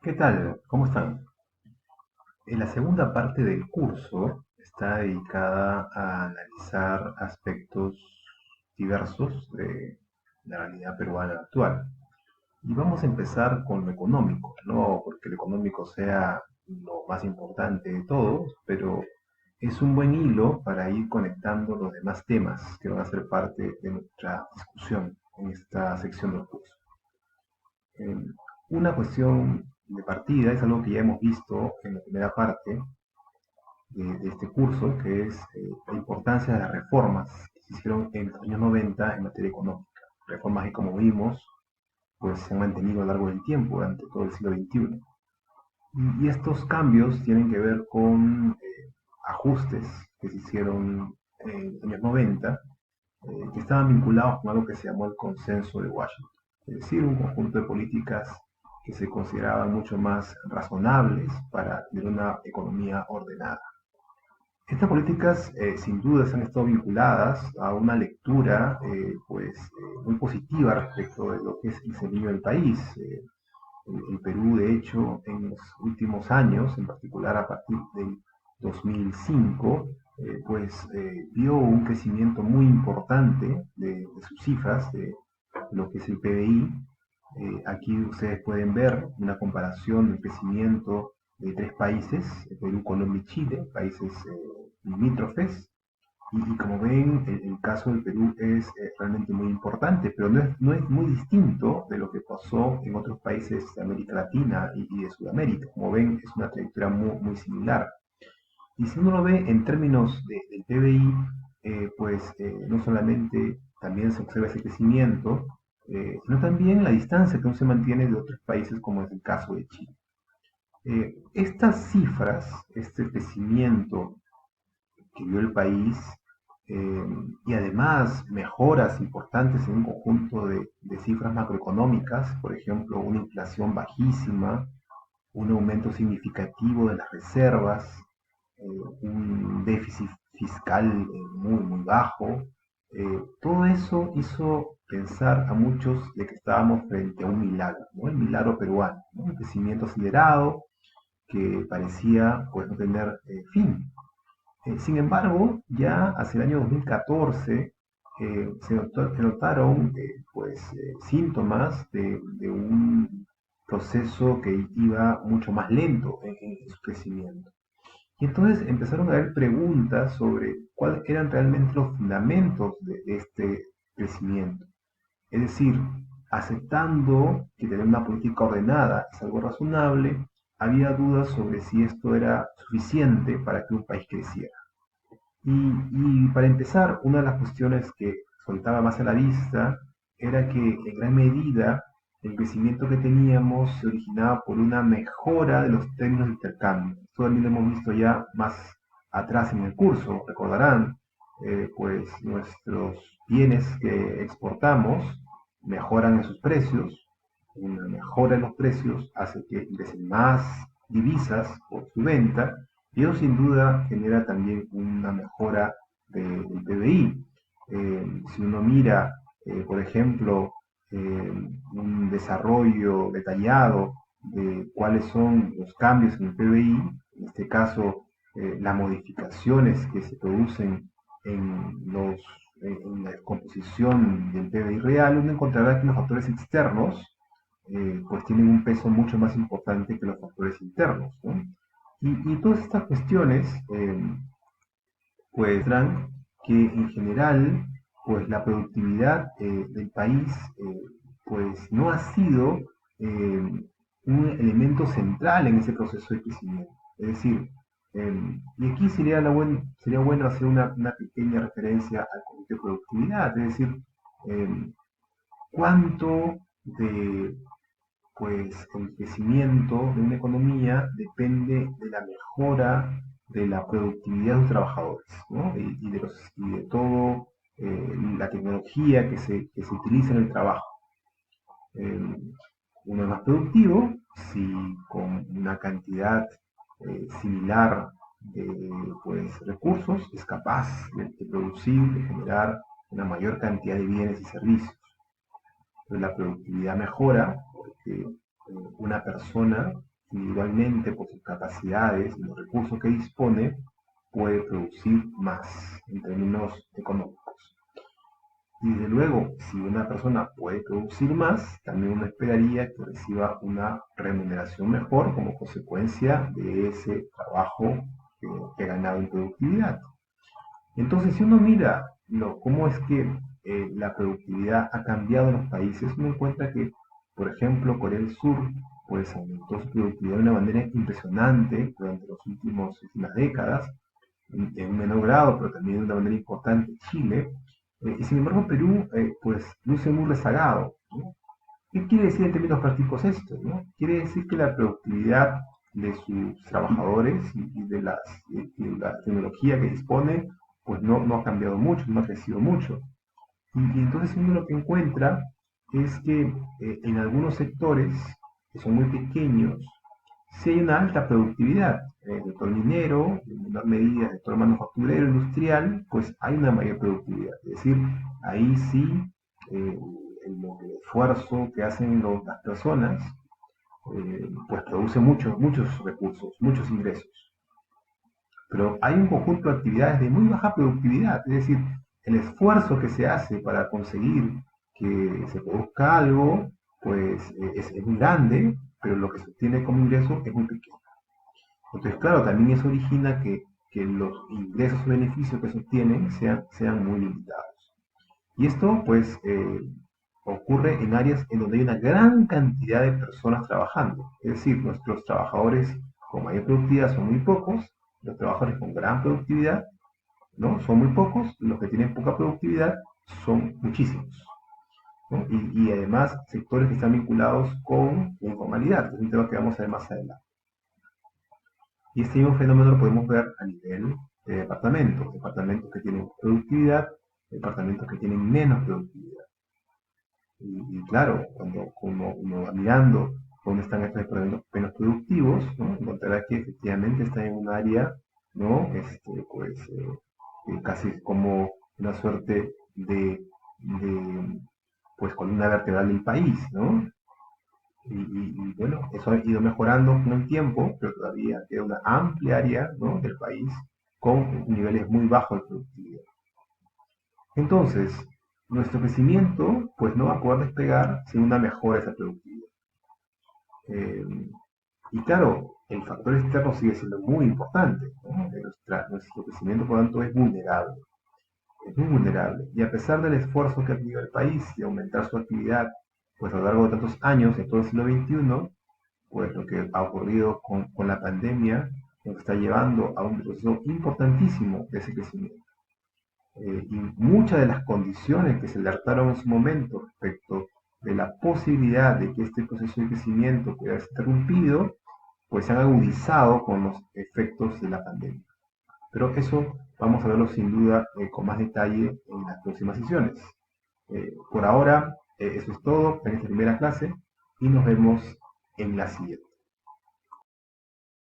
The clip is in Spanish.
¿Qué tal? ¿Cómo están? En la segunda parte del curso está dedicada a analizar aspectos diversos de la realidad peruana actual. Y vamos a empezar con lo económico, no porque lo económico sea lo más importante de todos, pero es un buen hilo para ir conectando los demás temas que van a ser parte de nuestra discusión en esta sección del curso. Eh, una cuestión de partida es algo que ya hemos visto en la primera parte de este curso, que es la importancia de las reformas que se hicieron en los años 90 en materia económica. Reformas que, como vimos, pues se han mantenido a lo largo del tiempo, durante todo el siglo XXI. Y estos cambios tienen que ver con ajustes que se hicieron en los años 90, que estaban vinculados con algo que se llamó el consenso de Washington. Es decir, un conjunto de políticas que se consideraban mucho más razonables para tener una economía ordenada. Estas políticas sin duda han estado vinculadas a una lectura muy positiva respecto de lo que es el desempeño del país. El Perú, de hecho, en los últimos años, en particular a partir del 2005, vio un crecimiento muy importante de sus cifras, de lo que es el PBI. Aquí ustedes pueden ver una comparación del crecimiento de tres países, Perú, Colombia y Chile, países limítrofes, y como ven, el caso del Perú es realmente muy importante, pero no es muy distinto de lo que pasó en otros países de América Latina y de Sudamérica. Como ven, es una trayectoria muy similar. Y si uno lo ve en términos del PBI, no solamente también se observa ese crecimiento, sino también la distancia que uno se mantiene de otros países, como es el caso de Chile. Estas cifras, este crecimiento que vio el país, eh, y además mejoras importantes en un conjunto de cifras macroeconómicas, por ejemplo, una inflación bajísima, un aumento significativo de las reservas, un déficit fiscal muy bajo. Todo eso hizo pensar a muchos de que estábamos frente a un milagro, ¿no? El milagro peruano, ¿no? Un crecimiento acelerado que parecía pues no tener fin. Sin embargo, ya hacia el año 2014 se notaron síntomas de un proceso que iba mucho más lento en su crecimiento. Y entonces empezaron a haber preguntas sobre cuáles eran realmente los fundamentos de este crecimiento. Es decir, aceptando que tener una política ordenada es algo razonable, había dudas sobre si esto era suficiente para que un país creciera. Y para empezar, una de las cuestiones que soltaba más a la vista era que en gran medida el crecimiento que teníamos se originaba por una mejora de los términos de intercambio. Esto también lo hemos visto ya más atrás en el curso, recordarán, pues nuestros bienes que exportamos mejoran en sus precios. Una mejora en los precios hace que ingresen más divisas por su venta y eso sin duda genera también una mejora del PBI. Si uno mira, por ejemplo, un desarrollo detallado de cuáles son los cambios en el PBI, en este caso las modificaciones que se producen en, los, en la composición del PBI real, uno encontrará que los factores externos pues tienen un peso mucho más importante que los factores internos, ¿no? Y todas estas cuestiones pues muestran que en general pues la productividad del país pues no ha sido un elemento central en ese proceso de crecimiento. Es decir, y aquí sería bueno hacer una pequeña referencia al comité de productividad, es decir, eh, cuánto de el crecimiento de una economía depende de la mejora de la productividad de los trabajadores, ¿no? Y de todo la tecnología que se utiliza en el trabajo. Eh, Uno es más productivo si con una cantidad similar de recursos es capaz de producir, de generar una mayor cantidad de bienes y servicios. Entonces la productividad mejora porque una persona individualmente, por sus capacidades y los recursos que dispone, puede producir más en términos económicos. Y desde luego, si una persona puede producir más, también uno esperaría que reciba una remuneración mejor como consecuencia de ese trabajo que ha ganado en productividad. Entonces, si uno mira cómo es que la productividad ha cambiado en los países, uno encuentra que, por ejemplo, Corea del Sur, pues aumentó su productividad de una manera impresionante durante las últimas décadas, en un menor grado, pero también de una manera importante Chile, y sin embargo Perú, pues luce muy rezagado, ¿no? ¿Qué quiere decir en términos prácticos esto, no? Quiere decir que la productividad de sus trabajadores y de la tecnología que dispone, pues no ha cambiado mucho, no ha crecido mucho. Y entonces uno lo que encuentra es que en algunos sectores que son muy pequeños, sí hay una alta productividad. En el sector minero, en menor medida en el sector manufacturero, industrial, pues hay una mayor productividad. Es decir, ahí sí eh, el esfuerzo que hacen las personas pues produce muchos recursos, muchos ingresos. Pero hay un conjunto de actividades de muy baja productividad, es decir, el esfuerzo que se hace para conseguir que se produzca algo, pues es muy grande, pero lo que se obtiene como ingreso es muy pequeño. Entonces, claro, también eso origina que los ingresos o beneficios que se obtienen sean muy limitados. Y esto, pues, ocurre en áreas en donde hay una gran cantidad de personas trabajando. Es decir, nuestros trabajadores con mayor productividad son muy pocos, los trabajadores con gran productividad, ¿no? Son muy pocos, los que tienen poca productividad son muchísimos, ¿no? Y además sectores que están vinculados con la informalidad, que es un tema que vamos a ver más adelante. Y este mismo fenómeno lo podemos ver a nivel de departamentos que tienen productividad, departamentos que tienen menos productividad. Y claro, cuando uno va mirando dónde están estos departamentos menos productivos, ¿no? Encontrará que efectivamente están en un área, ¿no? Pues, casi como una suerte de pues, columna vertebral del país, ¿no? Y bueno, eso ha ido mejorando con el tiempo, pero todavía queda una amplia área, ¿no?, del país con niveles muy bajos de productividad. Entonces, nuestro crecimiento pues no va a poder despegar sin una mejora de esa productividad. Eh, y claro, el factor externo sigue siendo muy importante, ¿no? Nuestro crecimiento, por lo tanto, es vulnerable. Es muy vulnerable. Y a pesar del esfuerzo que ha tenido el país de aumentar su actividad pues a lo largo de tantos años, en todo el siglo XXI, pues lo que ha ocurrido con la pandemia nos está llevando a un proceso importantísimo de ese crecimiento. Y muchas de las condiciones que se alertaron en su momento respecto de la posibilidad de que este proceso de crecimiento pudiera ser interrumpido, pues se han agudizado con los efectos de la pandemia. Pero eso vamos a verlo sin duda con más detalle en las próximas sesiones. Por ahora, eso es todo en esta primera clase y nos vemos en la siguiente.